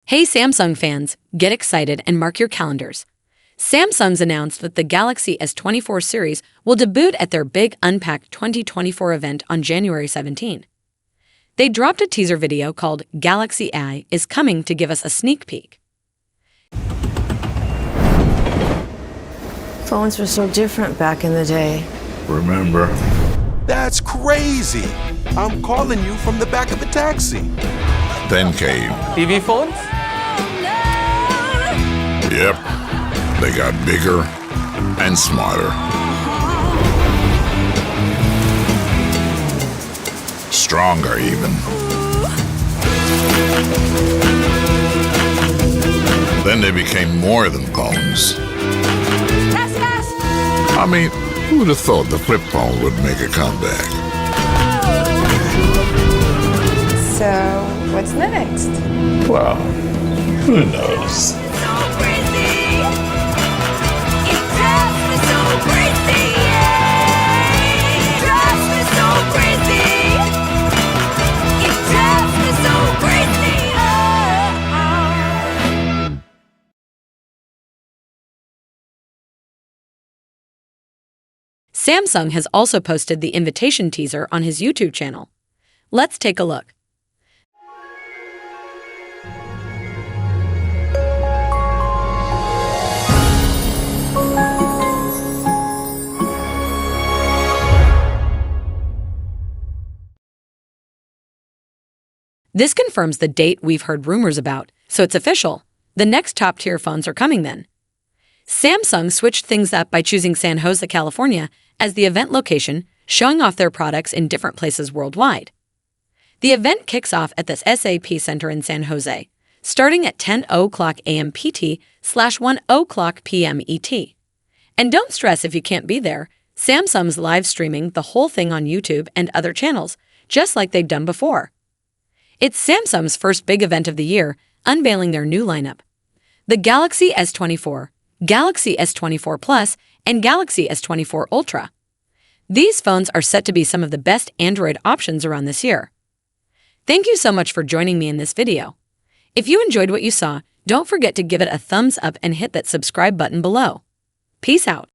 Hey Samsung fans, get excited and mark your calendars. Samsung's announced that the Galaxy S24 series will debut at their big Unpacked 2024 event on January 17. They dropped a teaser video called Galaxy AI is Coming to give us a sneak peek. Phones were so different back in the day. Remember? That's crazy. I'm calling you from the back of a taxi. Then came. TV phones? Yep. They got bigger and smarter. Stronger, even. Then they became more than phones. I mean, who would have thought the flip phone would make a comeback? So, what's next? Well, who knows? Samsung has also posted the invitation teaser on his YouTube channel. Let's take a look. This confirms the date we've heard rumors about, so it's official. The next top-tier phones are coming then. Samsung switched things up by choosing San Jose, California as the event location, showing off their products in different places worldwide. The event kicks off at the SAP Center in San Jose, starting at 10:00 a.m. PT / 1:00 p.m. ET. And don't stress if you can't be there, Samsung's live streaming the whole thing on YouTube and other channels, just like they've done before. It's Samsung's first big event of the year, unveiling their new lineup. The Galaxy S24, Galaxy S24 Plus, and Galaxy S24 Ultra. These phones are set to be some of the best Android options around this year. Thank you so much for joining me in this video. If you enjoyed what you saw, don't forget to give it a thumbs up and hit that subscribe button below. Peace out.